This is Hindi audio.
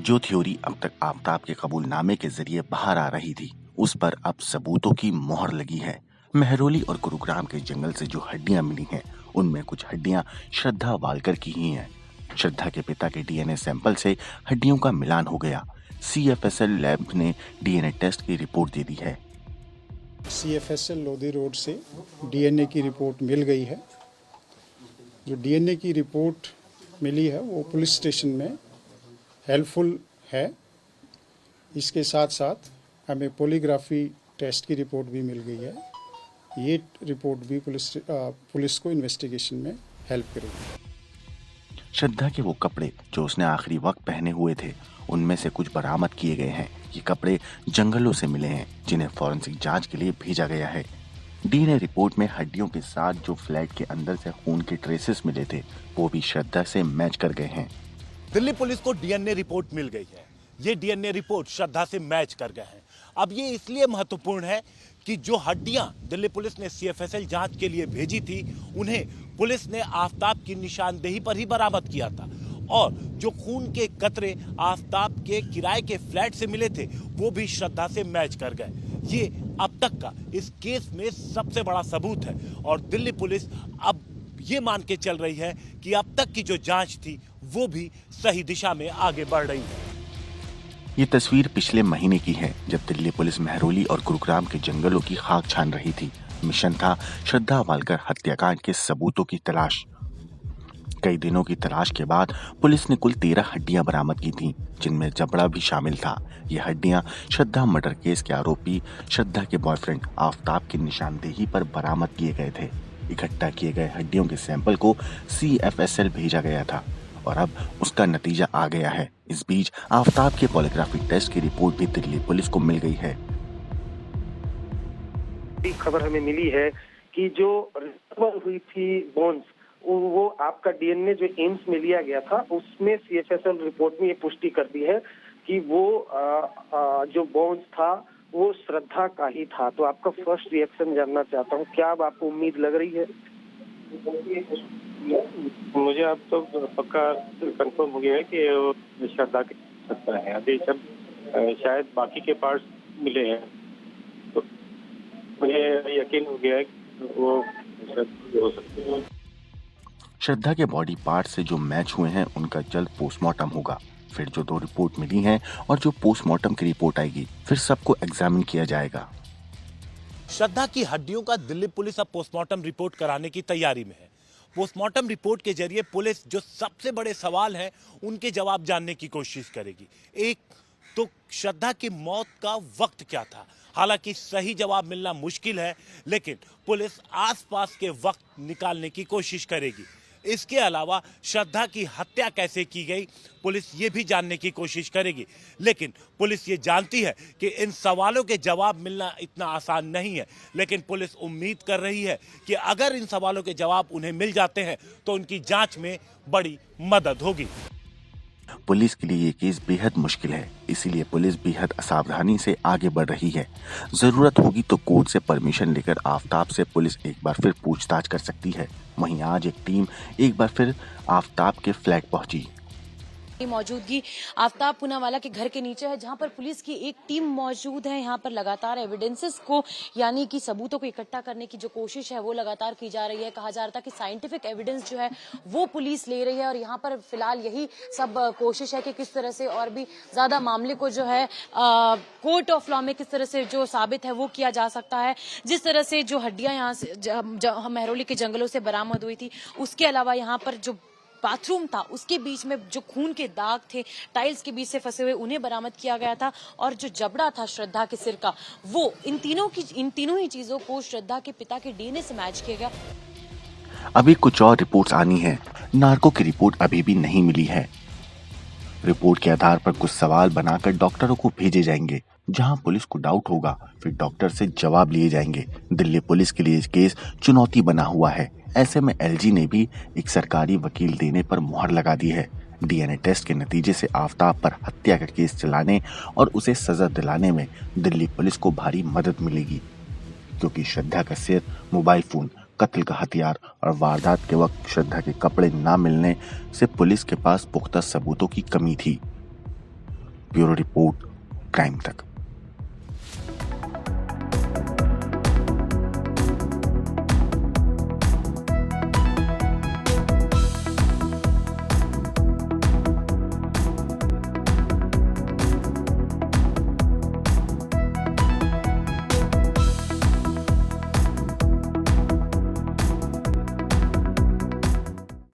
जो थ्योरी अब तक आफ्ताब के कबूलनामे के जरिए बाहर आ रही थी, उस पर अब सबूतों की मोहर लगी है। महरौली और गुरुग्राम के जंगल से जो हड्डियां मिली हैं, उनमें कुछ हड्डियां श्रद्धा वालकर की ही हैं। श्रद्धा के पिता के डीएनए सैंपल से हड्डियों का मिलान हो गया। सीएफएसएल लैब ने डीएनए टेस्ट की रिपोर्ट दे दी है। सीएफएसएल लोधी रोड से डीएनए की रिपोर्ट मिल गई है। जो डीएनए की रिपोर्ट मिली है वो पुलिस स्टेशन में हेल्पफुल है। इसके साथ साथ हमें पॉलीग्राफी टेस्ट की रिपोर्ट भी मिल गई है। ये रिपोर्ट भी पुलिस को इन्वेस्टिगेशन में हेल्प करेगी। श्रद्धा के वो कपड़े जो उसने आखिरी वक्त पहने हुए थे, उनमें से कुछ बरामद किए गए हैं। ये कपड़े जंगलों से मिले हैं, जिन्हें फॉरेंसिक जांच के लिए भेजा गया है। डीएनए रिपोर्ट में हड्डियों के साथ जो फ्लैट के अंदर से खून के ट्रेसेस मिले थे, वो भी श्रद्धा से मैच कर गए हैं। दिल्ली पुलिस को डीएनए रिपोर्ट मिल गई है। ये डीएनए रिपोर्ट श्रद्धा से मैच कर गए हैं। अब ये इसलिए महत्वपूर्ण है कि जो हड्डियां दिल्ली पुलिस ने सीएफएसएल जांच के लिए भेजी थी, उन्हें पुलिस ने आफ्ताब की निशानदेही पर ही बरामद किया था, और जो खून के कतरे आफ्ताब के किराए के फ्लैट से मिले थे, वो भी श्रद्धा से मैच कर गए। ये अब तक का इस केस में सबसे बड़ा सबूत है, और दिल्ली पुलिस अब ये मान के चल रही है कि अब तक की जो जांच थी वो भी सही दिशा में आगे बढ़ रही है। ये तस्वीर पिछले महीने की है, जब दिल्ली पुलिस महरौली और गुरुग्राम के जंगलों की खाक छान रही थी। मिशन था श्रद्धा वालकर हत्याकांड के सबूतों की तलाश। कई दिनों की तलाश के बाद पुलिस ने कुल 13 हड्डियां बरामद की थीं, जिनमें जबड़ा भी शामिल था। ये हड्डियां श्रद्धा मर्डर केस के आरोपी श्रद्धा के बॉयफ्रेंड आफ्ताब की निशानदेही पर बरामद किए गए थे। इकट्ठा किए गए हड्डियों के सैंपल को सीएफएसएल भेजा गया था, और अब उसका नतीजा आ गया है। इस बीच आफ्ताब के पॉलीग्राफी टेस्ट की रिपोर्ट भी दिल्ली पुलिस को मिल गई है। खबर हमें मिली है कि जो रिकवर हुई थी बोन्स, वो आपका डीएनए जो एम्स में लिया गया था, उसमें सीएफएसएल रिपोर्ट में ये पुष्टि कर दी है कि वो जो बोन्स था वो श्रद्धा का ही था। तो आपका फर्स्ट रिएक्शन जानना चाहता हूँ, क्या अब आपको उम्मीद लग रही है? मुझे अब तो पक्का कंफर्म हो गया है कि वो श्रद्धा की सकता है। अभी जब शायद बाकी के पार्ट्स मिले हैं, तो मुझे यकीन हो गया है कि वो हो सकते हैं। श्रद्धा के बॉडी पार्ट से जो मैच हुए हैं, उनका जल्द पोस्टमार्टम होगा। फिर जो 2 रिपोर्ट मिली हैं और जो पोस्टमार्टम की रिपोर्ट आएगी, फिर सबको एग्जामिन किया जाएगा। श्रद्धा की हड्डियों का दिल्ली पुलिस अब पोस्टमार्टम रिपोर्ट कराने की तैयारी में है। पोस्टमार्टम रिपोर्ट के जरिए पुलिस जो सबसे बड़े सवाल हैं, उनके जवाब जानने की कोशिश करेगी। एक तो श्रद्धा की मौत का वक्त क्या था? हालांकि सही जवाब मिलना मुश्किल है, लेकिन पुलिस आसपास के वक्त निकालने की कोशिश करेगी। इसके अलावा श्रद्धा की हत्या कैसे की गई, पुलिस ये भी जानने की कोशिश करेगी। लेकिन पुलिस ये जानती है कि इन सवालों के जवाब मिलना इतना आसान नहीं है, लेकिन पुलिस उम्मीद कर रही है कि अगर इन सवालों के जवाब उन्हें मिल जाते हैं तो उनकी जांच में बड़ी मदद होगी। पुलिस के लिए ये केस बेहद मुश्किल है, इसीलिए पुलिस बेहद असावधानी से आगे बढ़ रही है। जरूरत होगी तो कोर्ट से परमिशन लेकर आफ्ताब से पुलिस एक बार फिर पूछताछ कर सकती है। वहीं आज एक टीम एक बार फिर आफ्ताब के फ्लैट पहुंची। मौजूदगी आफ्ताब पूनावाला के घर के नीचे है, जहां पर पुलिस की एक टीम मौजूद है। यहां पर लगातार एविडेंसेस को, यानी कि सबूतों को इकट्ठा करने की जो कोशिश है वो लगातार की जा रही है। कहा जा रहा था कि साइंटिफिक एविडेंस जो है वो पुलिस ले रही है, और यहां पर फिलहाल यही सब कोशिश है कि किस तरह से और भी ज्यादा मामले को जो है कोर्ट ऑफ लॉ में किस तरह से जो साबित है वो किया जा सकता है। जिस तरह से जो हड्डियां यहाँ से महरौली के जंगलों से बरामद हुई थी, उसके अलावा यहाँ पर जो बाथरूम था उसके बीच में जो खून के दाग थे, टाइल्स के बीच से फंसे हुए, उन्हें बरामद किया गया था। और जो जबड़ा था श्रद्धा के सिर का, वो इन तीनों ही चीजों को श्रद्धा के पिता के डीएनए से मैच किया गया। अभी कुछ और रिपोर्ट्स आनी है। नार्को की रिपोर्ट अभी भी नहीं मिली है। रिपोर्ट के आधार पर कुछ सवाल बनाकर डॉक्टरों को भेजे जाएंगे। जहां पुलिस को डाउट होगा, फिर डॉक्टर से जवाब लिए जाएंगे। दिल्ली पुलिस के लिए इस केस चुनौती बना हुआ है। ऐसे में एलजी ने भी एक सरकारी वकील देने पर मुहर लगा दी है। डीएनए टेस्ट के नतीजे से आफ्ताब पर हत्या का केस चलाने और उसे सजा दिलाने में दिल्ली पुलिस को भारी मदद मिलेगी, क्योंकि श्रद्धा का सिर, मोबाइल फोन, कत्ल का हथियार और वारदात के वक्त श्रद्धा के कपड़े न मिलने से पुलिस के पास पुख्ता सबूतों की कमी थी। ब्यूरो रिपोर्ट, क्राइम तक।